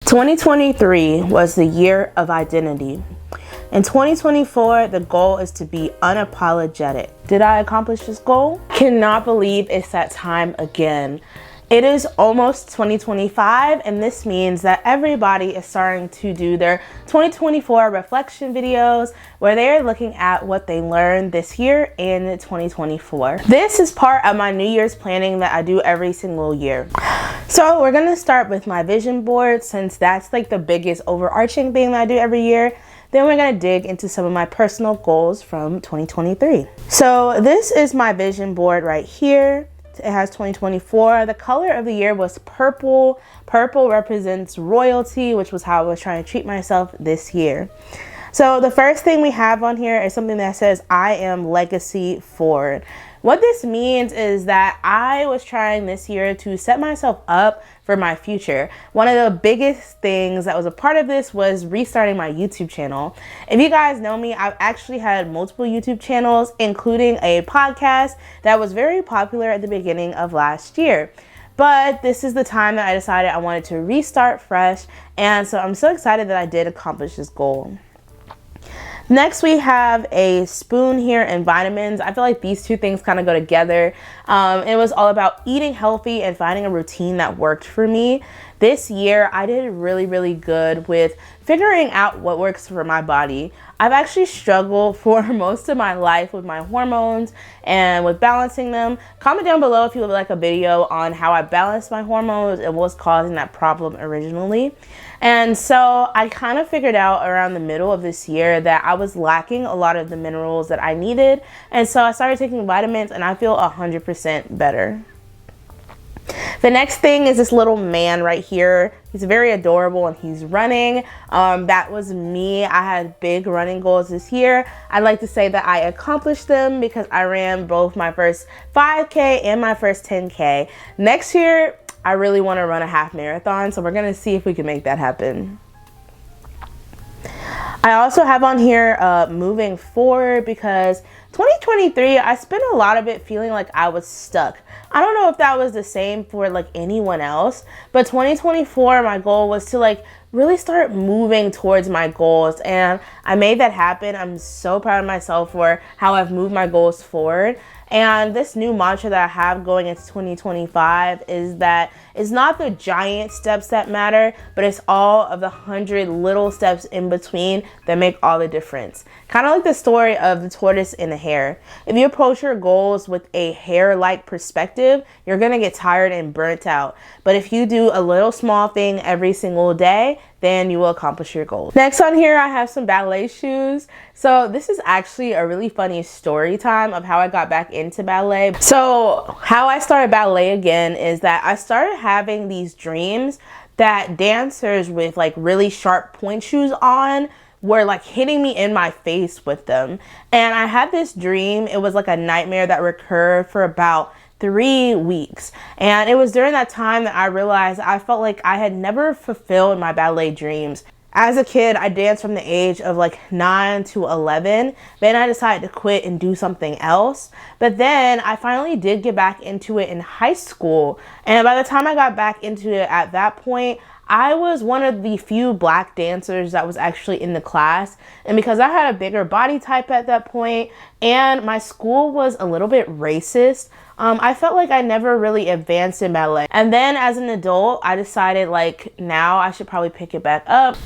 2023 was the year of identity. In 2024, the goal is to be unapologetic. Did I accomplish this goal? Cannot believe it's that time again. It is almost 2025, and this means that everybody is starting to do their 2024 reflection videos where they're looking at what they learned this year in 2024. This is part of my New Year's planning that I do every single year. So we're gonna start with my vision board, since that's like the biggest overarching thing that I do every year. Then we're gonna dig into some of my personal goals from 2023. So this is my vision board right here. It has 2024. The color of the year was purple. Purple represents royalty, which was how I was trying to treat myself this year. So the first thing we have on here is something that says, I am legacy forward. What this means is that I was trying this year to set myself up for my future. One of the biggest things that was a part of this was restarting my YouTube channel. If you guys know me, I've actually had multiple YouTube channels, including a podcast that was very popular at the beginning of last year. But this is the time that I decided I wanted to restart fresh. And so I'm so excited that I did accomplish this goal. Next, we have a spoon here and vitamins. I feel like these two things kind of go together. It was all about eating healthy and finding a routine that worked for me. This year, I did really good with figuring out what works for my body. I've actually struggled for most of my life with my hormones and with balancing them. Comment down below if you would like a video on how I balance my hormones and what's causing that problem originally. And so I kind of figured out around the middle of this year that I was lacking a lot of the minerals that I needed. And so I started taking vitamins and I feel 100% better. The next thing is this little man right here. He's very adorable and he's running. That was me. I had big running goals this year. I'd like to say that I accomplished them because I ran both my first 5K and my first 10K. Next year, I really want to run a half marathon, so we're going to see if we can make that happen. I also have on here moving forward, because 2023, I spent a lot of it feeling like I was stuck. I don't know if that was the same for like anyone else, but 2024, my goal was to like really start moving towards my goals, and I made that happen. I'm so proud of myself for how I've moved my goals forward. And this new mantra that I have going into 2025 is that it's not the giant steps that matter, but it's all of the 100 little steps in between that make all the difference. Kind of like the story of the tortoise and the hare. If you approach your goals with a hare-like perspective, you're going to get tired and burnt out. But if you do a little small thing every single day, then you will accomplish your goals. Next on here, I have some ballet shoes. So this is actually a really funny story time of how I got back into ballet. So how I started ballet again is that I started having these dreams that dancers with like really sharp point shoes on were like hitting me in my face with them. And I had this dream. It was like a nightmare that recurred for about 3 weeks. And it was during that time that I realized I felt like I had never fulfilled my ballet dreams. As a kid, I danced from the age of like 9 to 11. Then I decided to quit and do something else. But then I finally did get back into it in high school. And by the time I got back into it at that point, I was one of the few black dancers that was actually in the class. And because I had a bigger body type at that point and my school was a little bit racist, I felt like I never really advanced in ballet. And then as an adult, I decided like now I should probably pick it back up.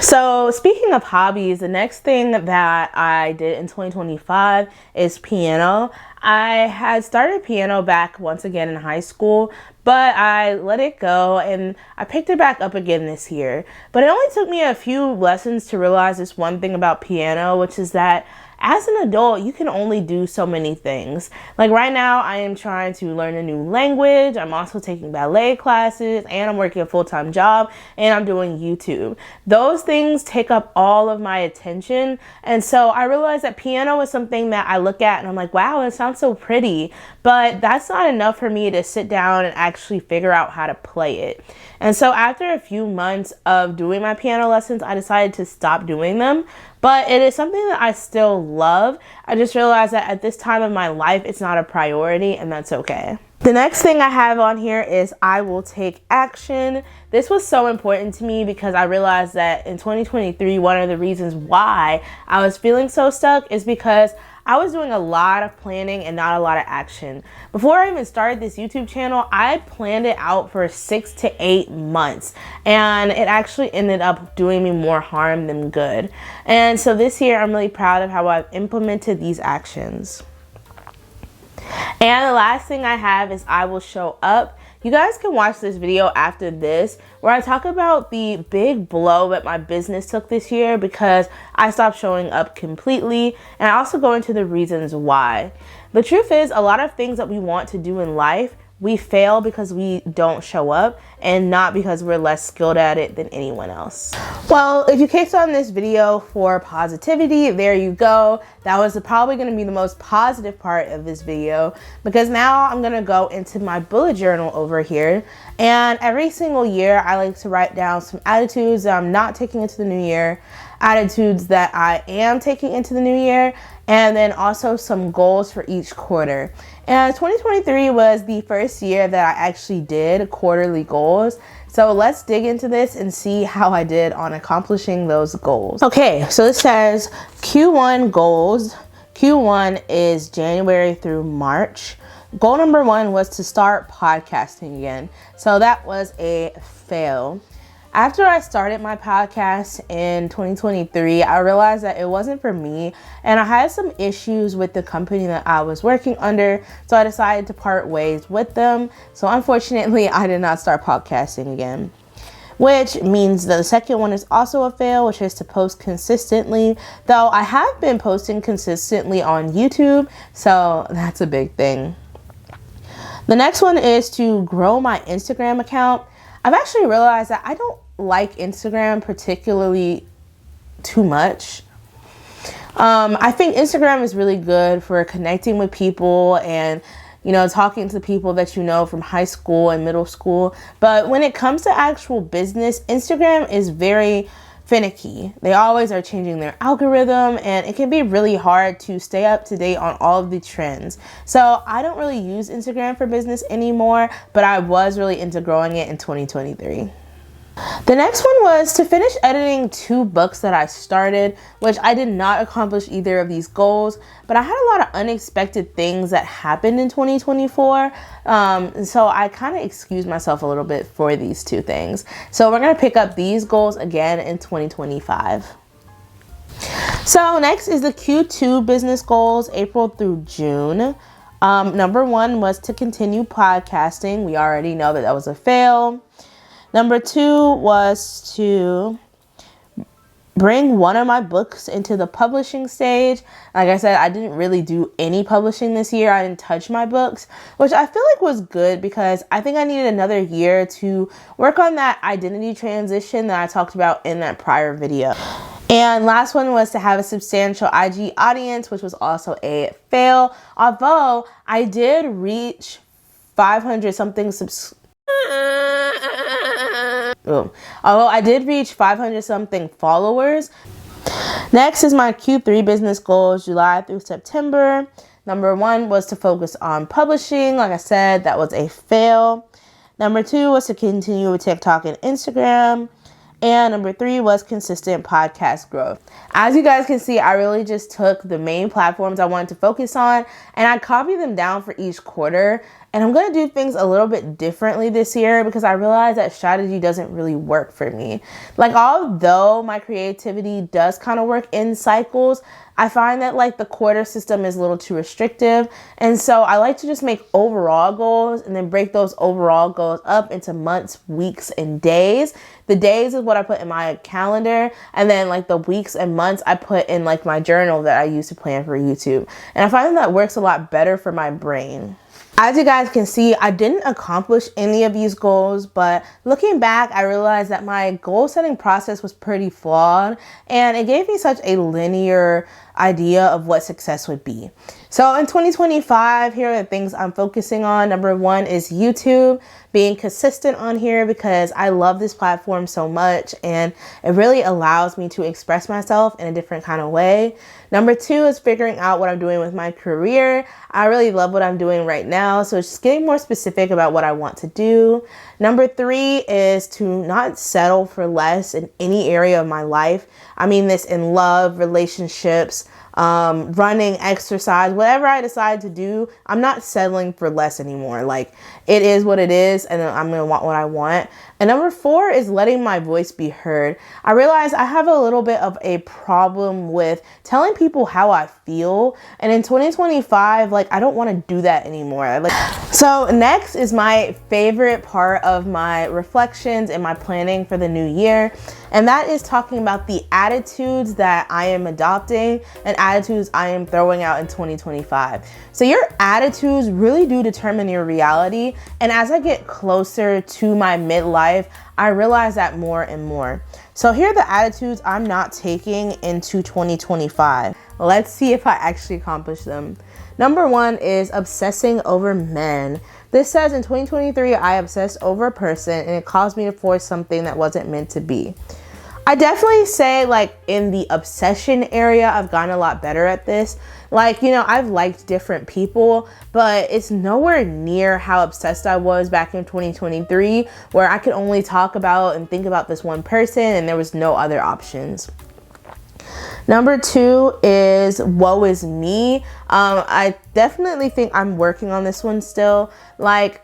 So speaking of hobbies, the next thing that I did in 2025 is piano. I had started piano back once again in high school, but I let it go and I picked it back up again this year. But it only took me a few lessons to realize this one thing about piano, which is that as an adult, you can only do so many things. Like right now, I am trying to learn a new language. I'm also taking ballet classes and I'm working a full-time job and I'm doing YouTube. Those things take up all of my attention. And so I realized that piano is something that I look at and I'm like, wow, it sounds so pretty. But that's not enough for me to sit down and actually figure out how to play it. And so after a few months of doing my piano lessons, I decided to stop doing them. But it is something that I still love. I just realized that at this time of my life, it's not a priority, and that's okay. The next thing I have on here is I will take action. This was so important to me because I realized that in 2023, one of the reasons why I was feeling so stuck is because I was doing a lot of planning and not a lot of action. Before I even started this YouTube channel, I planned it out for 6 to 8 months, and it actually ended up doing me more harm than good. And so this year, I'm really proud of how I've implemented these actions. And the last thing I have is I will show up. You guys can watch this video after this where I talk about the big blow that my business took this year because I stopped showing up completely, and I also go into the reasons why. The truth is, a lot of things that we want to do in life, we fail because we don't show up and not because we're less skilled at it than anyone else. Well, if you came on this video for positivity, there you go. That was probably going to be the most positive part of this video, because now I'm going to go into my bullet journal over here. And every single year I like to write down some attitudes that I'm not taking into the new year, attitudes that I am taking into the new year, and then also some goals for each quarter. And 2023 was the first year that I actually did quarterly goals. So let's dig into this and see how I did on accomplishing those goals. Okay, so it says Q1 goals. Q1 is January through March. Goal number 1 was to start podcasting again. So that was a fail. After I started my podcast in 2023, I realized that it wasn't for me, and I had some issues with the company that I was working under, so I decided to part ways with them. So unfortunately, I did not start podcasting again, which means the second one is also a fail, which is to post consistently, though I have been posting consistently on YouTube, so that's a big thing. The next one is to grow my Instagram account. I've actually realized that I don't like Instagram particularly too much. I think Instagram is really good for connecting with people and, you know, talking to people that you know from high school and middle school. But when it comes to actual business, Instagram is very finicky. They always are changing their algorithm, and it can be really hard to stay up to date on all of the trends. So I don't really use Instagram for business anymore, but I was really into growing it in 2023. The next one was to finish editing 2 books that I started, which I did not accomplish either of these goals, but I had a lot of unexpected things that happened in 2024. So I kind of excused myself a little bit for these 2 things. So we're going to pick up these goals again in 2025. So next is the Q2 business goals, April through June. Number 1 was to continue podcasting. We already know that that was a fail. Number 2 was to bring one of my books into the publishing stage. Like I said, I didn't really do any publishing this year. I didn't touch my books, which I feel like was good because I think I needed another year to work on that identity transition that I talked about in that prior video. And last one was to have a substantial IG audience, which was also a fail. Although I did reach 500 something Although I did reach 500 something followers. Next is my Q3 business goals, July through September. Number 1 was to focus on publishing. Like I said, that was a fail. Number 2 was to continue with TikTok and Instagram. And number 3 was consistent podcast growth. As you guys can see, I really just took the main platforms I wanted to focus on and I copied them down for each quarter. And I'm going to do things a little bit differently this year because I realized that strategy doesn't really work for me. Like, although my creativity does kind of work in cycles, I find that like the quarter system is a little too restrictive. And so I like to just make overall goals and then break those overall goals up into months, weeks, and days. The days is what I put in my calendar. And then like the weeks and months I put in like my journal that I use to plan for YouTube. And I find that works a lot better for my brain. As you guys can see, I didn't accomplish any of these goals, but looking back, I realized that my goal setting process was pretty flawed and it gave me such a linear idea of what success would be. So in 2025, here are the things I'm focusing on. Number one is YouTube, being consistent on here because I love this platform so much and it really allows me to express myself in a different kind of way. Number two is figuring out what I'm doing with my career. I really love what I'm doing right now, so just getting more specific about what I want to do. Number three is to not settle for less in any area of my life. I mean this in love, relationships, running, exercise, whatever I decide to do, I'm not settling for less anymore. Like, it is what it is, and I'm going to want what I want. And number four is letting my voice be heard. I realize I have a little bit of a problem with telling people how I feel. And in 2025, like, I don't want to do that anymore. So next is my favorite part of my reflections and my planning for the new year. And that is talking about the attitudes that I am adopting and attitudes I am throwing out in 2025. So your attitudes really do determine your reality. And as I get closer to my midlife, I realize that more and more. So here are the attitudes I'm not taking into 2025. Let's see if I actually accomplish them. Number one is obsessing over men. This says in 2023, I obsessed over a person and it caused me to force something that wasn't meant to be. I definitely say, like, in the obsession area, I've gotten a lot better at this. Like, you know, I've liked different people, but it's nowhere near how obsessed I was back in 2023, where I could only talk about and think about this one person and there was no other options. Number two is woe is me. I definitely think I'm working on this one still. Like,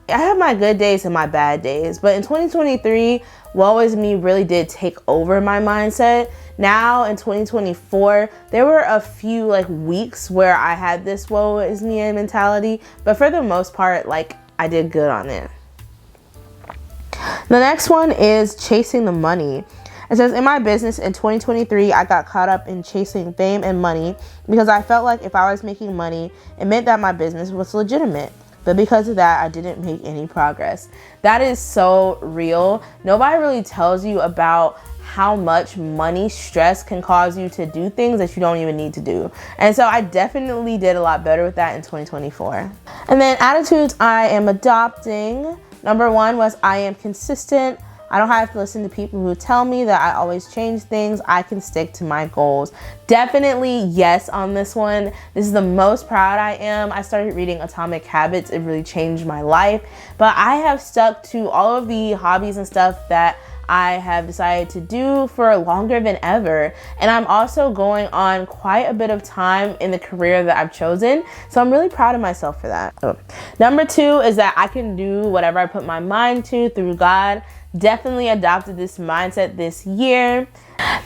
I have my good days and my bad days, but in 2023, woe is me really did take over my mindset. Now in 2024, there were a few like weeks where I had this woe is me mentality, but for the most part, like, I did good on it. The next one is chasing the money. It says, in my business in 2023, I got caught up in chasing fame and money because I felt like if I was making money, it meant that my business was legitimate. But because of that, I didn't make any progress. That is so real. Nobody really tells you about how much money stress can cause you to do things that you don't even need to do. And so I definitely did a lot better with that in 2024. And then attitudes I am adopting. Number one was I am consistent. I don't have to listen to people who tell me that I always change things. I can stick to my goals. Definitely yes on this one. This is the most proud I am. I started reading Atomic Habits. It really changed my life. But I have stuck to all of the hobbies and stuff that I have decided to do for longer than ever. And I'm also going on quite a bit of time in the career that I've chosen. So I'm really proud of myself for that. Number two is that I can do whatever I put my mind to through God. Definitely adopted this mindset this year.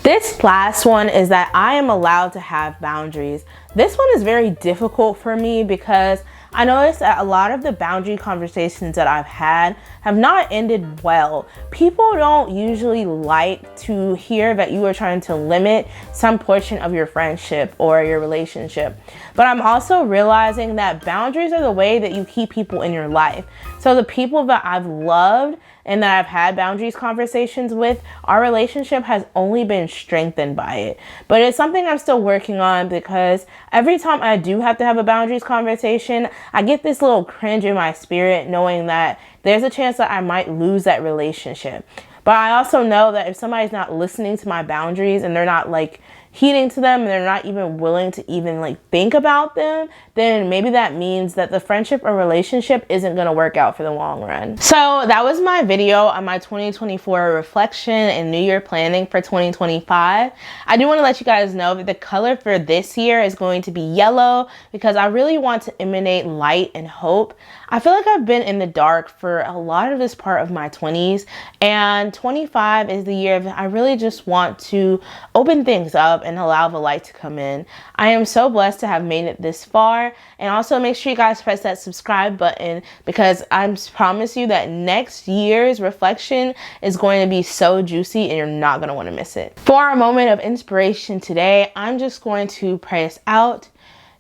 This last one is that I am allowed to have boundaries. This one is very difficult for me because I noticed that a lot of the boundary conversations that I've had have not ended well. People don't usually like to hear that you are trying to limit some portion of your friendship or your relationship. But I'm also realizing that boundaries are the way that you keep people in your life. So the people that I've loved and that I've had boundaries conversations with, our relationship has only been strengthened by it. But it's something I'm still working on because every time I do have to have a boundaries conversation, I get this little cringe in my spirit knowing that there's a chance that I might lose that relationship. But I also know that if somebody's not listening to my boundaries and they're not like heeding to them and they're not even willing to even like think about them, then maybe that means that the friendship or relationship isn't going to work out for the long run. So that was my video on my 2024 reflection and New Year planning for 2025. I do want to let you guys know that the color for this year is going to be yellow because I really want to emanate light and hope. I feel like I've been in the dark for a lot of this part of my 20s, and 25 is the year that I really just want to open things up and allow the light to come in. I am so blessed to have made it this far, and also make sure you guys press that subscribe button because I promise you that next year's reflection is going to be so juicy and you're not going to want to miss it. For our moment of inspiration today, I'm just going to pray us out.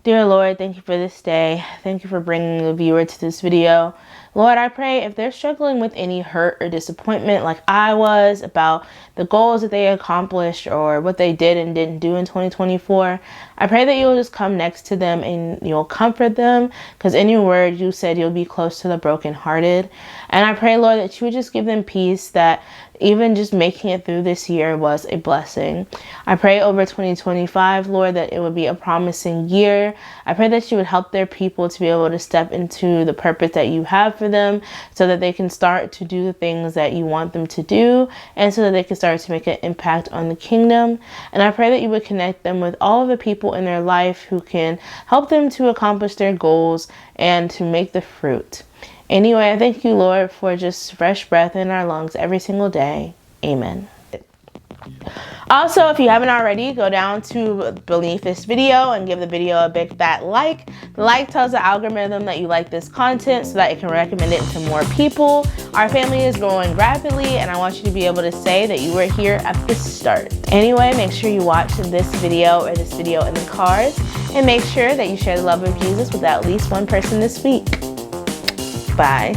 Dear Lord, thank you for this day. Thank you for bringing the viewer to this video. Lord, I pray if they're struggling with any hurt or disappointment like I was about the goals that they accomplished or what they did and didn't do in 2024, I pray that you'll just come next to them and you'll comfort them, because in your word you said you'll be close to the brokenhearted. And I pray, Lord, that you would just give them peace, that even just making it through this year was a blessing. I pray over 2025, Lord, that it would be a promising year. I pray that you would help their people to be able to step into the purpose that you have for them, so that they can start to do the things that you want them to do, and so that they can start to make an impact on the kingdom. And I pray that you would connect them with all of the people in their life who can help them to accomplish their goals and to make the fruit. Anyway, I thank you, Lord, for just fresh breath in our lungs every single day. Amen. Also, if you haven't already, go down to beneath this video and give the video a big fat like. The like tells the algorithm that you like this content so that it can recommend it to more people. Our family is growing rapidly, and I want you to be able to say that you were here at the start. Anyway, make sure you watch this video or this video in the cards, and make sure that you share the love of Jesus with at least one person this week. Bye.